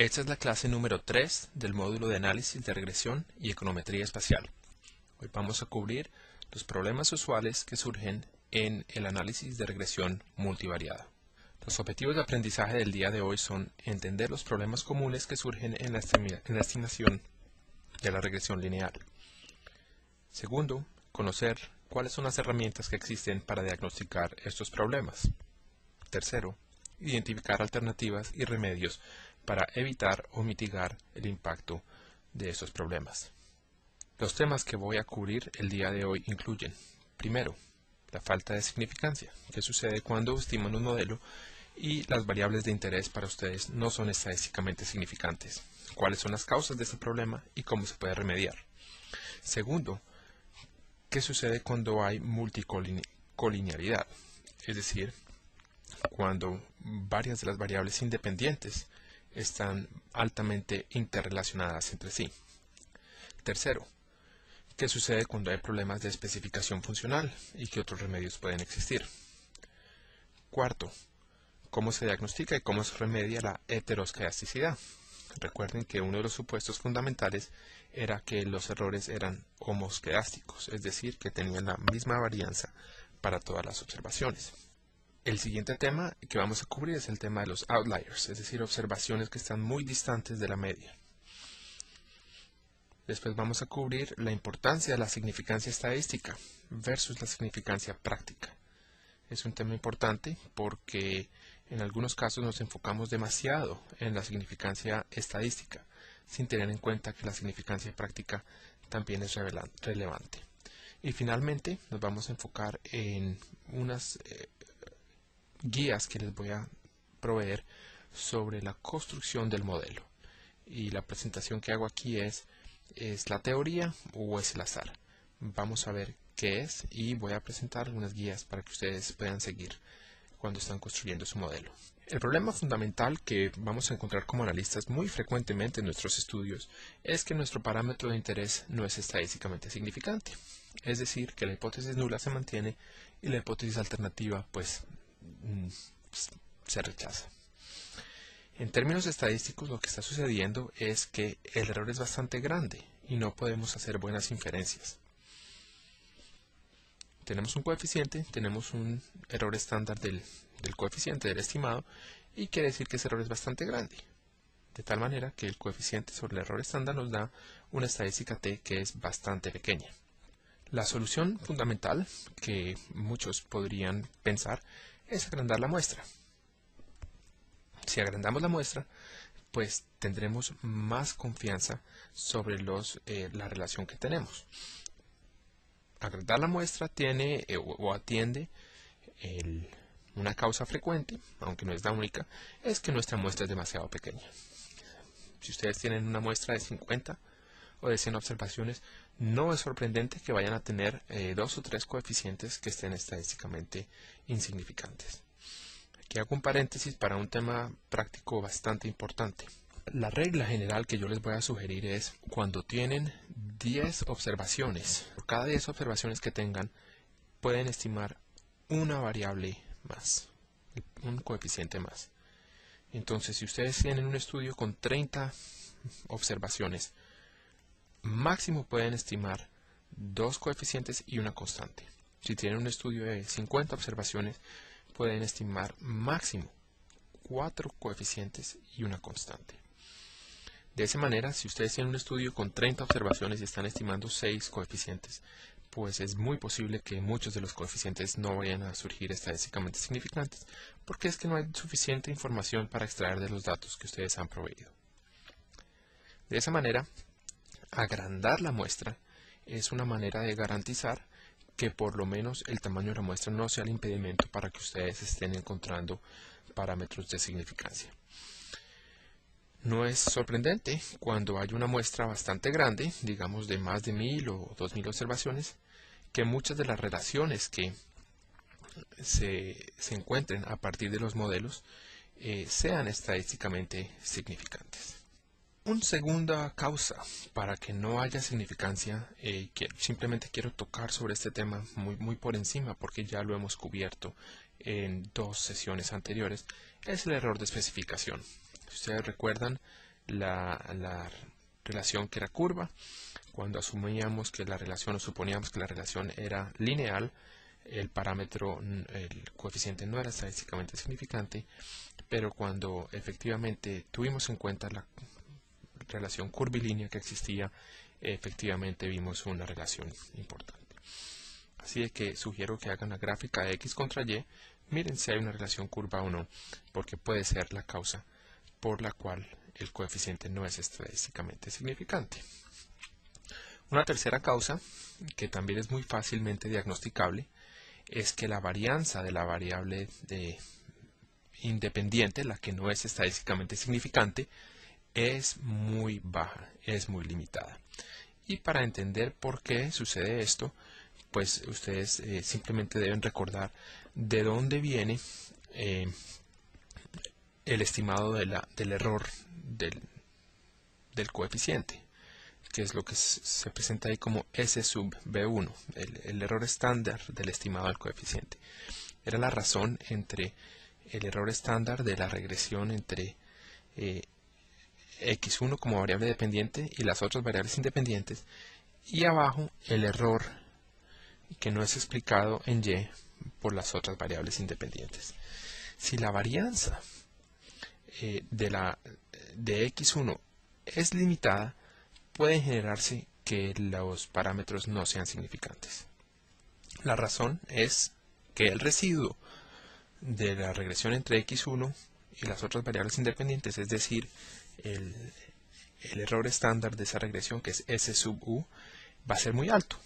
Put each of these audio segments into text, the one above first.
Esta es la clase número 3 del módulo de análisis de regresión y econometría espacial. Hoy vamos a cubrir los problemas usuales que surgen en el análisis de regresión multivariada. Los objetivos de aprendizaje del día de hoy son entender los problemas comunes que surgen en la estimación de la regresión lineal. Segundo, conocer cuáles son las herramientas que existen para diagnosticar estos problemas. Tercero, identificar alternativas y remedios para evitar o mitigar el impacto de estos problemas. Los temas que voy a cubrir el día de hoy incluyen: primero, la falta de significancia, qué sucede cuando estiman un modelo y las variables de interés para ustedes no son estadísticamente significantes, cuáles son las causas de este problema y cómo se puede remediar. Segundo, qué sucede cuando hay multicolinealidad, es decir, cuando varias de las variables independientes están altamente interrelacionadas entre sí. Tercero, ¿qué sucede cuando hay problemas de especificación funcional y qué otros remedios pueden existir? Cuarto, ¿cómo se diagnostica y cómo se remedia la heteroscedasticidad? Recuerden que uno de los supuestos fundamentales era que los errores eran homoscedásticos, es decir, que tenían la misma varianza para todas las observaciones. El siguiente tema que vamos a cubrir es el tema de los outliers, es decir, observaciones que están muy distantes de la media. Después vamos a cubrir la importancia de la significancia estadística versus la significancia práctica. Es un tema importante porque en algunos casos nos enfocamos demasiado en la significancia estadística, sin tener en cuenta que la significancia práctica también es relevante. Y finalmente nos vamos a enfocar en unas guías que les voy a proveer sobre la construcción del modelo. Y la presentación que hago aquí ¿es la teoría o es el azar? Vamos a ver qué es y voy a presentar algunas guías para que ustedes puedan seguir cuando están construyendo su modelo. El problema fundamental que vamos a encontrar como analistas muy frecuentemente en nuestros estudios es que nuestro parámetro de interés no es estadísticamente significante. Es decir, que la hipótesis nula se mantiene y la hipótesis alternativa pues se rechaza. En términos estadísticos, lo que está sucediendo es que el error es bastante grande y no podemos hacer buenas inferencias. Tenemos un coeficiente, tenemos un error estándar del coeficiente del estimado y quiere decir que ese error es bastante grande. De tal manera que el coeficiente sobre el error estándar nos da una estadística t que es bastante pequeña. La solución fundamental que muchos podrían pensar es agrandar la muestra. Si agrandamos la muestra, pues tendremos más confianza sobre la relación que tenemos. Agrandar la muestra tiene o atiende una causa frecuente, aunque no es la única, es que nuestra muestra es demasiado pequeña. Si ustedes tienen una muestra de 50 o de 100 observaciones, no es sorprendente que vayan a tener 2 o 3 coeficientes que estén estadísticamente insignificantes. Aquí hago un paréntesis para un tema práctico bastante importante. La regla general que yo les voy a sugerir es cuando tienen 10 observaciones, por cada 10 observaciones que tengan, pueden estimar una variable más, un coeficiente más. Entonces, si ustedes tienen un estudio con 30 observaciones, máximo pueden estimar 2 coeficientes y una constante. Si tienen un estudio de 50 observaciones, pueden estimar máximo 4 coeficientes y una constante. De esa manera, si ustedes tienen un estudio con 30 observaciones y están estimando 6 coeficientes, pues es muy posible que muchos de los coeficientes no vayan a surgir estadísticamente significantes, porque es que no hay suficiente información para extraer de los datos que ustedes han proveído. De esa manera, agrandar la muestra es una manera de garantizar que por lo menos el tamaño de la muestra no sea el impedimento para que ustedes estén encontrando parámetros de significancia. No es sorprendente cuando hay una muestra bastante grande, digamos de más de 1000 o 2000 observaciones, que muchas de las relaciones que se encuentren a partir de los modelos sean estadísticamente significantes. Una segunda causa para que no haya significancia, que simplemente quiero tocar sobre este tema muy por encima porque ya lo hemos cubierto en 2 sesiones anteriores, es el error de especificación. Si ustedes recuerdan la relación que era curva, cuando asumíamos que la relación o suponíamos que la relación era lineal, el parámetro, el coeficiente no era estadísticamente significante, pero cuando efectivamente tuvimos en cuenta la relación curvilínea que existía, efectivamente vimos una relación importante. Así es que sugiero que hagan la gráfica de X contra Y, miren si hay una relación curva o no, porque puede ser la causa por la cual el coeficiente no es estadísticamente significante. Una tercera causa, que también es muy fácilmente diagnosticable, es que la varianza de la variable independiente, la que no es estadísticamente significante, es muy baja, es muy limitada. Y para entender por qué sucede esto, pues ustedes simplemente deben recordar de dónde viene el estimado del error del coeficiente, que es lo que se presenta ahí como S sub B1, el error estándar del estimado del coeficiente. Era la razón entre el error estándar de la regresión entre x1 como variable dependiente y las otras variables independientes, y abajo el error que no es explicado en y por las otras variables independientes. Si la varianza de x1 es limitada, puede generarse que los parámetros no sean significantes. La razón es que el residuo de la regresión entre x1 y las otras variables independientes, es decir, el error estándar de esa regresión, que es S sub u, va a ser muy alto,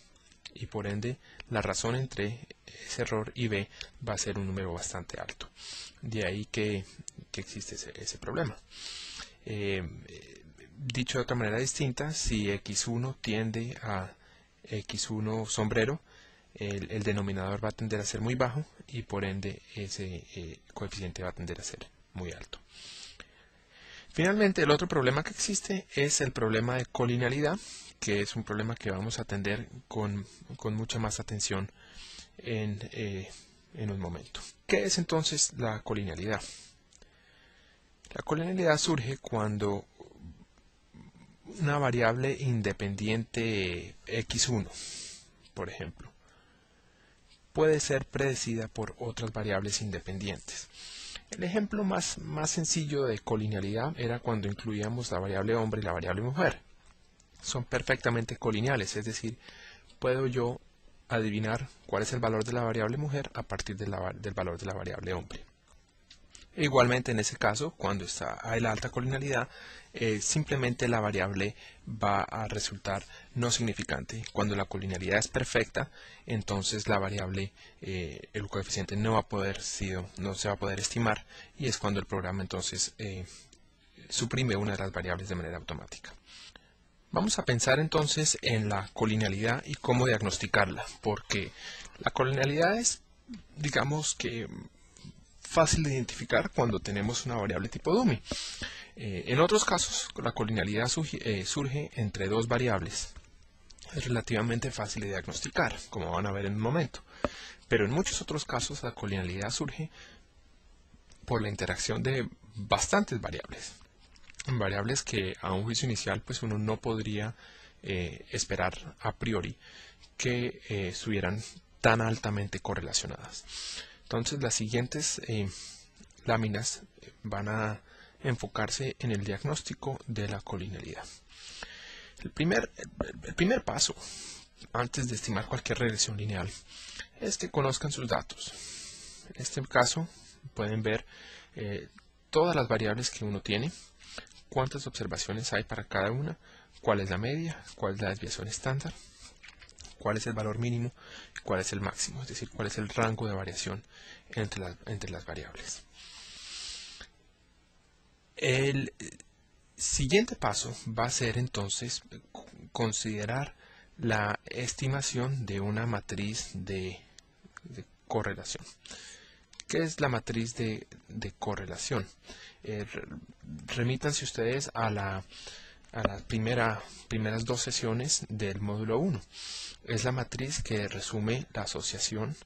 y por ende la razón entre ese error y b va a ser un número bastante alto. De ahí que existe ese problema. Dicho de otra manera distinta, si x1 tiende a x1 sombrero, el denominador va a tender a ser muy bajo y por ende ese coeficiente va a tender a ser muy alto. Finalmente, el otro problema que existe es el problema de colinealidad, que es un problema que vamos a atender con mucha más atención en un momento. ¿Qué es entonces la colinealidad? La colinealidad surge cuando una variable independiente x1, por ejemplo, puede ser predecida por otras variables independientes. El ejemplo más sencillo de colinealidad era cuando incluíamos la variable hombre y la variable mujer. Son perfectamente colineales, es decir, puedo yo adivinar cuál es el valor de la variable mujer a partir del valor de la variable hombre. Igualmente en ese caso, cuando hay la alta colinealidad, simplemente la variable va a resultar no significante. Cuando la colinealidad es perfecta, entonces la variable, el coeficiente no se va a poder estimar, y es cuando el programa entonces suprime una de las variables de manera automática. Vamos a pensar entonces en la colinealidad y cómo diagnosticarla, porque la colinealidad es, digamos que, fácil de identificar cuando tenemos una variable tipo dummy. En otros casos, la colinealidad surge entre dos variables. Es relativamente fácil de diagnosticar, como van a ver en un momento. Pero en muchos otros casos, la colinealidad surge por la interacción de bastantes variables. Variables que a un juicio inicial pues uno no podría esperar a priori que estuvieran tan altamente correlacionadas. Entonces las siguientes láminas van a enfocarse en el diagnóstico de la colinealidad. El primer paso antes de estimar cualquier regresión lineal es que conozcan sus datos. En este caso pueden ver todas las variables que uno tiene, cuántas observaciones hay para cada una, cuál es la media, cuál es la desviación estándar, cuál es el valor mínimo y cuál es el máximo, es decir, cuál es el rango de variación entre las variables. El siguiente paso va a ser entonces considerar la estimación de una matriz de correlación. ¿Qué es la matriz de correlación? Remítanse ustedes a las primeras dos sesiones del módulo 1. Es la matriz que resume la asociación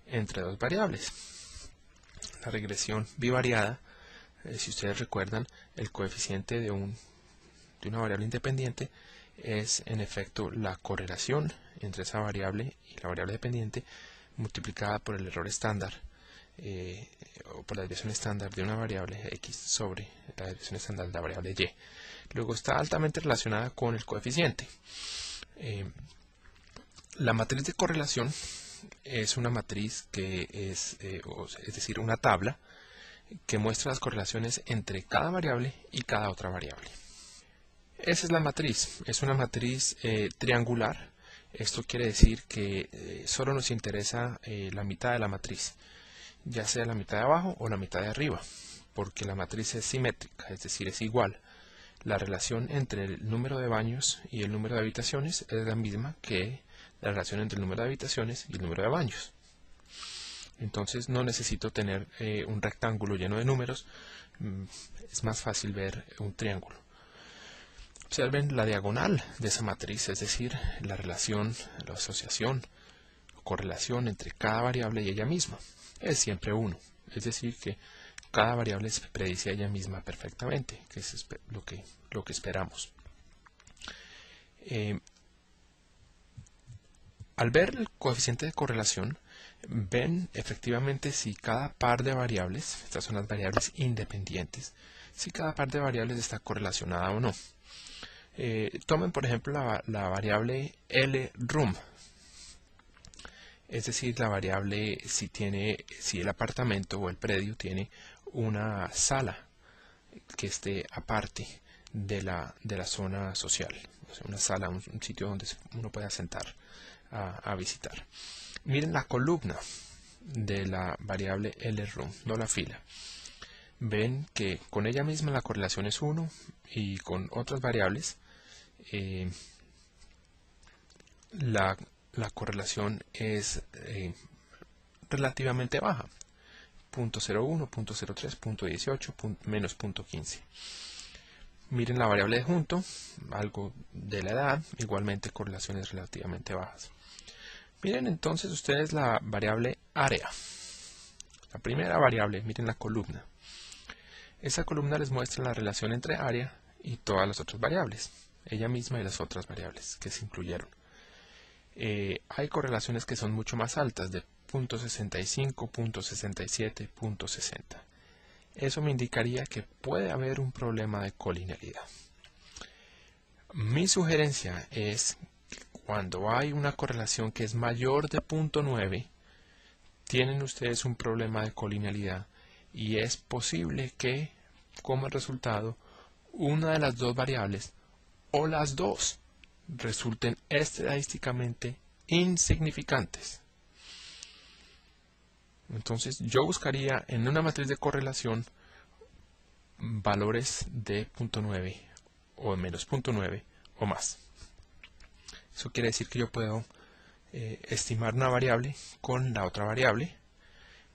entre dos variables. La regresión bivariada Si ustedes recuerdan, el coeficiente de una variable independiente es en efecto la correlación entre esa variable y la variable dependiente multiplicada por el error estándar o por la desviación estándar de una variable x sobre la desviación estándar de la variable y. Luego está altamente relacionada con el coeficiente. La matriz de correlación es una matriz que es decir, una tabla que muestra las correlaciones entre cada variable y cada otra variable. Esa es la matriz, es una matriz triangular. Esto quiere decir que solo nos interesa la mitad de la matriz, ya sea la mitad de abajo o la mitad de arriba, porque la matriz es simétrica, es decir, es igual. La relación entre el número de baños y el número de habitaciones es la misma que la relación entre el número de habitaciones y el número de baños. Entonces no necesito tener un rectángulo lleno de números, es más fácil ver un triángulo. Observen la diagonal de esa matriz, es decir, la relación, la asociación, correlación entre cada variable y ella misma. Es siempre 1, es decir, que cada variable se predice a ella misma perfectamente, que es lo que esperamos. Al ver el coeficiente de correlación, ven efectivamente si cada par de variables, estas son las variables independientes, si cada par de variables está correlacionada o no. Tomen por ejemplo la variable LROOM, es decir, la variable si el apartamento o el predio tiene una sala que esté aparte de la zona social, o sea, una sala, un sitio donde uno pueda sentar a visitar. Miren la columna de la variable LROOM, no la fila. Ven que con ella misma la correlación es 1 y con otras variables la correlación es relativamente baja, 0.01, 0.03, 0.18, menos 0.15. Miren la variable de junto, algo de la edad, igualmente correlaciones relativamente bajas. Miren entonces ustedes la variable área. La primera variable, miren la columna. Esa columna les muestra la relación entre área y todas las otras variables, ella misma y las otras variables que se incluyeron. Hay correlaciones que son mucho más altas, de 0.65, 0.67, 0.60. Eso me indicaría que puede haber un problema de colinealidad. Mi sugerencia es que cuando hay una correlación que es mayor de 0.9, tienen ustedes un problema de colinealidad y es posible que, como resultado, una de las dos variables o las dos resulten estadísticamente insignificantes. Entonces yo buscaría en una matriz de correlación valores de 0.9 o menos 0.9 o más. Eso quiere decir que yo puedo estimar una variable con la otra variable,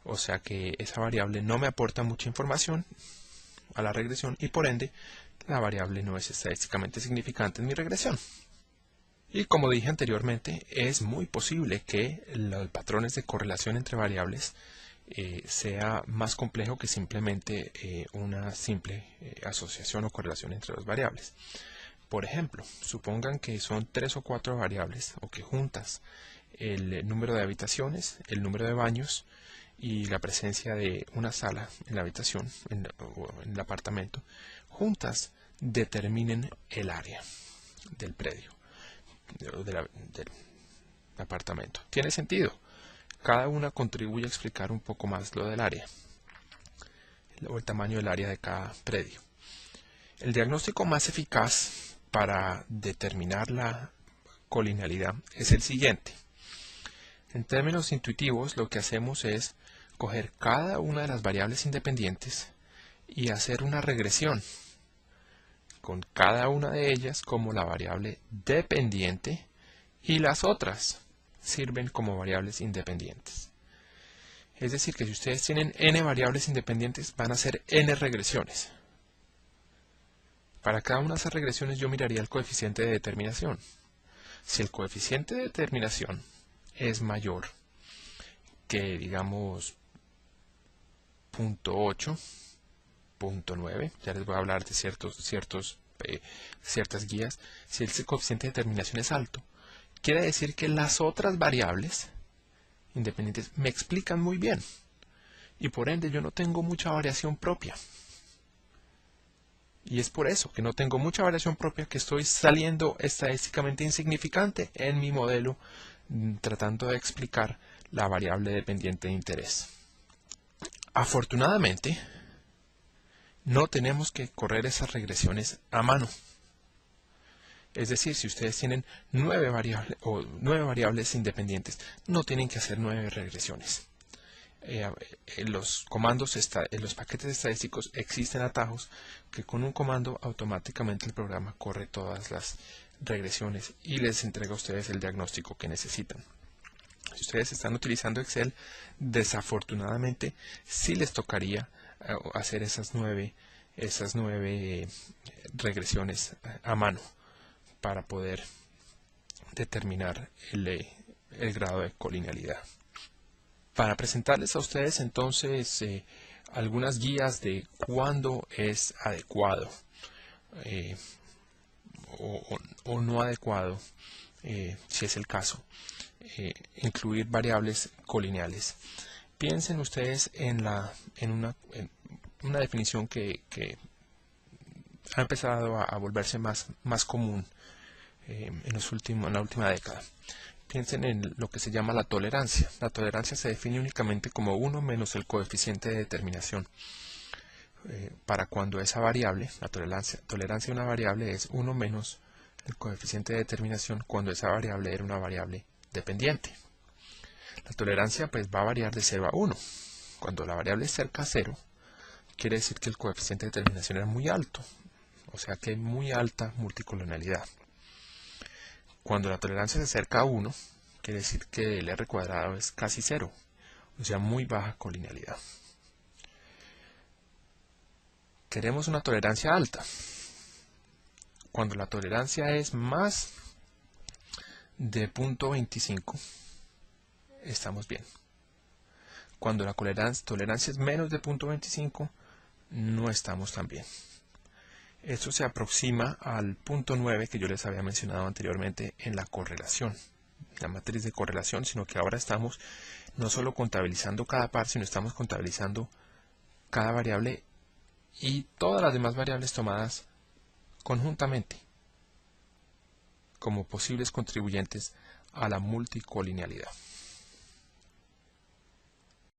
o sea que esa variable no me aporta mucha información a la regresión y por ende la variable no es estadísticamente significante en mi regresión. Y como dije anteriormente, es muy posible que los patrones de correlación entre variables sea más complejo que simplemente una simple asociación o correlación entre dos variables. Por ejemplo, supongan que son 3 o 4 variables o que juntas el número de habitaciones, el número de baños y la presencia de una sala en la habitación o en el apartamento, juntas determinen el área del predio, del apartamento. ¿Tiene sentido? Cada una contribuye a explicar un poco más lo del área o el tamaño del área de cada predio. El diagnóstico más eficaz para determinar la colinealidad es el siguiente. En términos intuitivos, lo que hacemos es coger cada una de las variables independientes y hacer una regresión con cada una de ellas como la variable dependiente y las otras sirven como variables independientes. Es decir, que si ustedes tienen n variables independientes, van a hacer n regresiones. Para cada una de esas regresiones yo miraría el coeficiente de determinación. Si el coeficiente de determinación es mayor que, digamos, 0.8, 0.9, ya les voy a hablar de ciertas guías. Si el coeficiente de determinación es alto, quiere decir que las otras variables independientes me explican muy bien y por ende yo no tengo mucha variación propia. Y es por eso que no tengo mucha variación propia que estoy saliendo estadísticamente insignificante en mi modelo tratando de explicar la variable dependiente de interés. Afortunadamente, no tenemos que correr esas regresiones a mano. Es decir, si ustedes tienen 9 variables independientes, no tienen que hacer 9 regresiones. En los comandos, en los paquetes estadísticos existen atajos que con un comando automáticamente el programa corre todas las regresiones y les entrega a ustedes el diagnóstico que necesitan. Si ustedes están utilizando Excel, desafortunadamente sí les tocaría hacer esas nueve regresiones a mano para poder determinar el grado de colinealidad. Para presentarles a ustedes entonces algunas guías de cuándo es adecuado o no adecuado, si es el caso, incluir variables colineales. Piensen ustedes en una definición que ha empezado a volverse más común en la última década. Piensen en lo que se llama la tolerancia. La tolerancia se define únicamente como 1 menos el coeficiente de determinación. Para cuando esa variable, la tolerancia de una variable es 1 menos el coeficiente de determinación cuando esa variable era una variable dependiente. La tolerancia pues va a variar de 0 a 1. Cuando la variable es cerca a 0, quiere decir que el coeficiente de determinación era muy alto, o sea que hay muy alta multicolonialidad. Cuando la tolerancia se acerca a 1, quiere decir que el R cuadrado es casi 0, o sea muy baja colinealidad. Queremos una tolerancia alta. Cuando la tolerancia es más de 0.25, estamos bien. Cuando la tolerancia es menos de 0.25, no estamos tan bien. Esto se aproxima al punto 9 que yo les había mencionado anteriormente en la correlación, la matriz de correlación, sino que ahora estamos no solo contabilizando cada par, sino estamos contabilizando cada variable y todas las demás variables tomadas conjuntamente como posibles contribuyentes a la multicolinealidad.